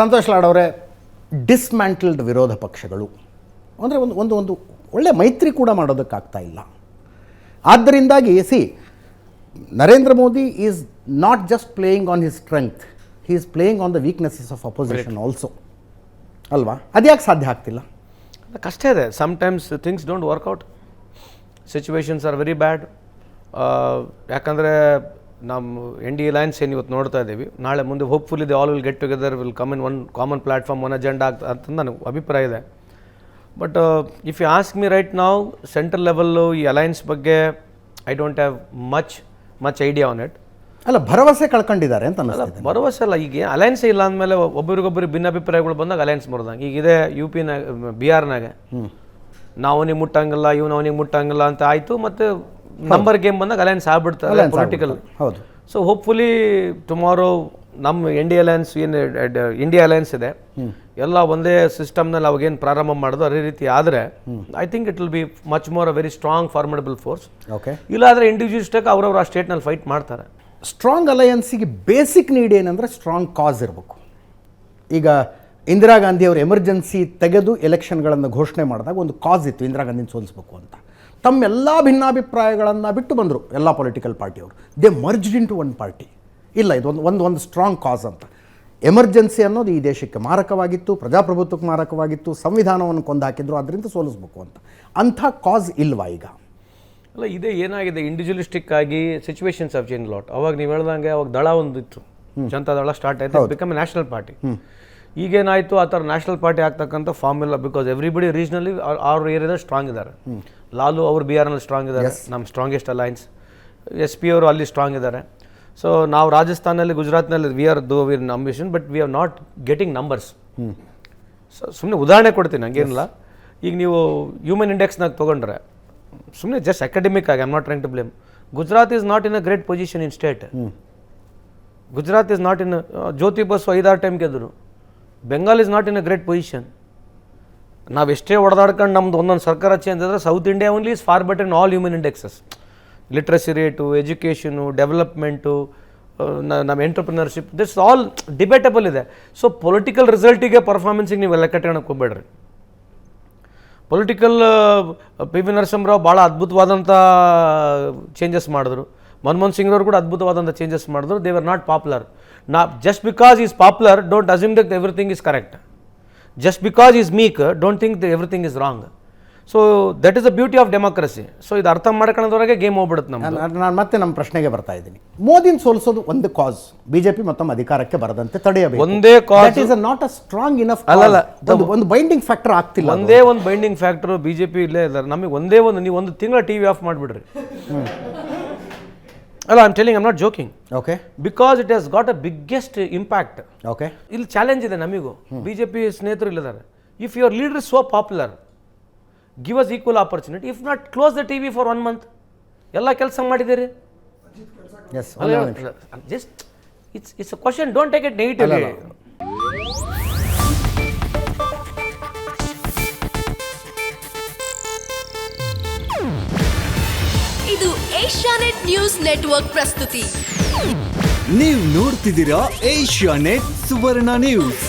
ಸಂತೋಷ್ ಲಾಡ್ ಅವರೇ, ಡಿಸ್ಮ್ಯಾಂಟಲ್ಡ್ ವಿರೋಧ ಪಕ್ಷಗಳು ಅಂದರೆ ಒಂದು ಒಳ್ಳೆ ಮೈತ್ರಿ ಕೂಡ ಮಾಡೋದಕ್ಕಾಗ್ತಾ ಇಲ್ಲ. ಆದ್ದರಿಂದಾಗಿ Narendra Modi is not just playing on his strength, he is playing on the weaknesses of opposition also ಅಲ್ವಾ? ಅದ್ಯಾಕೆ ಸಾಧ್ಯ ಆಗ್ತಿಲ್ಲ? ಕಷ್ಟ ಇದೆ. Sometimes things don't work out, situations are very bad. ಯಾಕಂದರೆ ನಮ್ಮ NDA ಅಲೈನ್ಸ್ ಏನು ಇವತ್ತು ನೋಡ್ತಾ ಇದ್ದೀವಿ, ನಾಳೆ ಮುಂದೆ hopefully they all will get together, will come in one common platform, one agenda ಅಂತ ನನಗೆ ಅಭಿಪ್ರಾಯ ಇದೆ. But if you ask me right ನಾವು ಸೆಂಟ್ರಲ್ ಲೆವೆಲ್ಲು ಈ ಅಲೈನ್ಸ್ ಬಗ್ಗೆ I don't have much idea on it. ಅಲ್ಲ, ಭರವಸೆ ಕಳ್ಕೊಂಡಿದ್ದಾರೆ ಅಂತ ಅನ್ನಿಸ್ತದೆ. ಭರವಸೆ ಅಲ್ಲ, ಈಗ ಅಲೈನ್ಸೇ ಇಲ್ಲ ಅಂದಮೇಲೆ ಒಬ್ಬರಿಗೊಬ್ಬರಿಗೆ ಭಿನ್ನಾಭಿಪ್ರಾಯಗಳು ಬಂದಾಗ ಅಲೈನ್ಸ್ ಬರ್ದಂಗೆ. ಈಗ ಇದೆ ಬಿಹಾರ್ನಾಗ ನಾವು ಅವನಿಗೆ ಮುಟ್ಟಂಗಿಲ್ಲ, ಇವನು ಅವನಿಗೆ ಮುಟ್ಟಂಗಿಲ್ಲ ಅಂತ ಆಯಿತು, ಮತ್ತು ನಂಬರ್ ಗೇಮ್ ಬಂದಾಗ ಅಲೈನ್ಸ್ ಆಗ್ಬಿಡ್ತಾರೆ ಪೊಲಿಟಿಕಲ್. ಹೌದು. ಸೊ ಹೋಪ್ಫುಲಿ ಟುಮಾರೋ ನಮ್ಮ NDA ಅಲೈನ್ಸ್ ಏನು ಇಂಡಿಯಾ ಅಲೈನ್ಸ್ ಇದೆ ಎಲ್ಲ ಒಂದೇ ಸಿಸ್ಟಮ್ನಲ್ಲಿ ಅವಾಗೇನು ಪ್ರಾರಂಭ ಮಾಡೋದು ಅದೇ ರೀತಿ ಆದರೆ I think it will be much more a very strong formidable force. Okay. ಇಲ್ಲಾದರೆ ಇಂಡಿವಿಜುವಲಿಸ್ಟಾಗಿ ಅವರವರು ಆ ಸ್ಟೇಟ್ನಲ್ಲಿ ಫೈಟ್ ಮಾಡ್ತಾರೆ. ಸ್ಟ್ರಾಂಗ್ ಅಲಯನ್ಸಿಗೆ ಬೇಸಿಕ್ ನೀಡ್ ಏನಂದರೆ ಸ್ಟ್ರಾಂಗ್ ಕಾಸ್ ಇರಬೇಕು. ಈಗ ಇಂದಿರಾ ಗಾಂಧಿ ಅವರು ಎಮರ್ಜೆನ್ಸಿ ತೆಗೆದು ಎಲೆಕ್ಷನ್ಗಳನ್ನು ಘೋಷಣೆ ಮಾಡಿದಾಗ ಒಂದು ಕಾಸ್ ಇತ್ತು, ಇಂದಿರಾ ಗಾಂಧಿನ ಸೋಲಿಸಬೇಕು ಅಂತ. ತಮ್ಮೆಲ್ಲ ಭಿನ್ನಾಭಿಪ್ರಾಯಗಳನ್ನು ಬಿಟ್ಟು ಬಂದರು ಎಲ್ಲ ಪೊಲಿಟಿಕಲ್ ಪಾರ್ಟಿಯವರು. They merged into one party. ಇಲ್ಲ, ಇದು ಒಂದು ಸ್ಟ್ರಾಂಗ್ ಕಾಸ್ ಅಂತ. ಎಮರ್ಜೆನ್ಸಿ ಅನ್ನೋದು ಈ ದೇಶಕ್ಕೆ ಮಾರಕವಾಗಿತ್ತು, ಪ್ರಜಾಪ್ರಭುತ್ವಕ್ಕೆ ಮಾರಕವಾಗಿತ್ತು, ಸಂವಿಧಾನವನ್ನು ಕೊಂದು ಹಾಕಿದ್ರು, ಅದರಿಂದ ಸೋಲಿಸ್ಬೇಕು ಅಂತ. ಅಂಥ ಕಾಸ್ ಇಲ್ವಾ ಈಗ? ಅಲ್ಲ, ಇದೇ ಏನಾಗಿದೆ, ಇಂಡಿವಿಜುವಲಿಸ್ಟಿಕ್ ಆಗಿ ಸಿಚುವೇಶನ್ಸ್ ಆಫ್ ಚೇಂಜ್ ಲಾಟ್. ಅವಾಗ ನೀವು ಹೇಳ್ದಂಗೆ ಅವಾಗ ದಳ ಒಂದು ಇತ್ತು, ಜನತಾ ದಳ ಸ್ಟಾರ್ಟ್ ಆಯಿತು, ಬಿಕಮ್ ಎ ನ್ಯಾಷನಲ್ ಪಾರ್ಟಿ. ಈಗೇನಾಯಿತು, ಆ ಥರ ನ್ಯಾಷನಲ್ ಪಾರ್ಟಿ ಆಗ್ತಕ್ಕಂಥ ಫಾರ್ಮ್ ಇಲ್ಲ. ಬಿಕಾಸ್ ಎವ್ರಿಬಡಿ ರೀಜ್ನಲಿ ಅವ್ರ ಏರಿಯಾದಲ್ಲಿ ಸ್ಟ್ರಾಂಗ್ ಇದ್ದಾರೆ. ಲಾಲು ಅವರು ಬಿಹಾರ್ನಲ್ಲಿ ಸ್ಟ್ರಾಂಗ್ ಇದ್ದಾರೆ, ನಮ್ಮ ಸ್ಟ್ರಾಂಗೆಸ್ಟ್ ಅಲೈನ್ಸ್. SP ಅವರು ಅಲ್ಲಿ ಸ್ಟ್ರಾಂಗ್ ಇದ್ದಾರೆ. ಸೊ ನಾವು ರಾಜಸ್ಥಾನಲ್ಲಿ, ಗುಜರಾತ್ನಲ್ಲಿ we are ambition, but we are not getting numbers. So ಸುಮ್ಮನೆ ಉದಾಹರಣೆ ಕೊಡ್ತೀನಿ, ಹಂಗೇನಿಲ್ಲ. ಈಗ ನೀವು ಹ್ಯೂಮನ್ ಇಂಡೆಕ್ಸ್ನಾಗ ತೊಗೊಂಡ್ರೆ ಸುಮ್ಮನೆ ಜಸ್ಟ್ ಅಕಾಡೆಮಿಕ್ ಆಗಿ, I am not trying to blame, Gujarat is not in a great position in state. Gujarat is not in, Jyoti Basu 5-6 time ಗೆದ್ದರು. Bengal is not in a great position. ನಾವು ಎಷ್ಟೇ ಹೊಡೆದಾಡ್ಕೊಂಡು ನಮ್ದು ಒಂದೊಂದು ಸರ್ಕಾರ ಚೇಂಜ್ ಆದರೆ south India only is far better in all human indexes. Literacy rate, education, development, ನಮ್ಮ entrepreneurship, this all debatable ಇದೆ. ಸೊ ಪೊಲಿಟಿಕಲ್ ರಿಸಲ್ಟಿಗೆ ಪರ್ಫಾರ್ಮೆನ್ಸಿಗೆ ನೀವು ಲೆಕ್ಕ ಇಟ್ಕೊಳಕ್ಕೆ ಹೋಗ್ಬೇಡ್ರಿ. ಪೊಲಿಟಿಕಲ್ PV ನರಸಿಂಹರಾವ್ ಭಾಳ ಅದ್ಭುತವಾದಂಥ ಚೇಂಜಸ್ ಮಾಡಿದ್ರು. ಮನಮೋಹನ್ ಸಿಂಗ್ರವ್ರು ಕೂಡ ಅದ್ಭುತವಾದಂಥ ಚೇಂಜಸ್ ಮಾಡಿದ್ರು. They were not popular. Just because is popular, don't assume that everything is correct. Just because is ಮೀಕ್, don't think the everything is wrong. So that is the beauty of democracy. So ಇದು ಅರ್ಥ ಮಾಡ್ಕೊಳ್ಳೋದ್ರಾಗೆ game ಹೋಗ್ಬಿಡುತ್ತೆ ನಮ್ದು. ನಾನು ಮತ್ತೆ ನಮ್ಮ ಪ್ರಶ್ನೆಗೆ ಬರ್ತಾ ಇದ್ದೀನಿ. ಮೋದಿನ ಸೋಲಿಸೋದು ಒಂದು ಕಾಸ್, BJP ಮತ್ತೊಮ್ಮೆ ಅಧಿಕಾರಕ್ಕೆ ಬರದಂತೆ ತಡೆಯಬೇಕು. ಒಂದೇ cause is not a strong enough. ಅಲ್ಲ, ಒಂದು ಬೈಂಡಿಂಗ್ ಫ್ಯಾಕ್ಟರ್ ಆಗ್ತಿಲ್ಲ. ಒಂದೇ ಒಂದು ಬೈಂಡಿಂಗ್ ಫ್ಯಾಕ್ಟರ್ BJP ಇಲ್ಲೇ ಇದ್ದಾರೆ. ನಮಗೆ ಒಂದೇ ಒಂದು, ನೀವು ಒಂದು ತಿಂಗಳ TV ಆಫ್ ಮಾಡಿಬಿಡ್ರಿ. ಅಲ್ಲ, I am telling, I am not joking. Okay. Because it has got a biggest impact. Okay. ಇಲ್ಲಿ ಚಾಲೆಂಜ್ ಇದೆ ನಮಗೂ. BJP ಸ್ನೇಹಿತರು ಇಲ್ಲಿದ್ದಾರೆ. If your leader is so popular, give us equal opportunity. If not, close the TV for 1 month. ಎಲ್ಲ ಕೆಲಸ ಮಾಡಿದ್ದೀರಿ. Just it's a question, don't take it negatively. ಇದು Asianet news network ಪ್ರಸ್ತುತಿ. ನೀವು ನೋಡ್ತಿದ್ದೀರಾ ಏಷ್ಯಾನೆಟ್ ಸುವರ್ಣ ನ್ಯೂಸ್.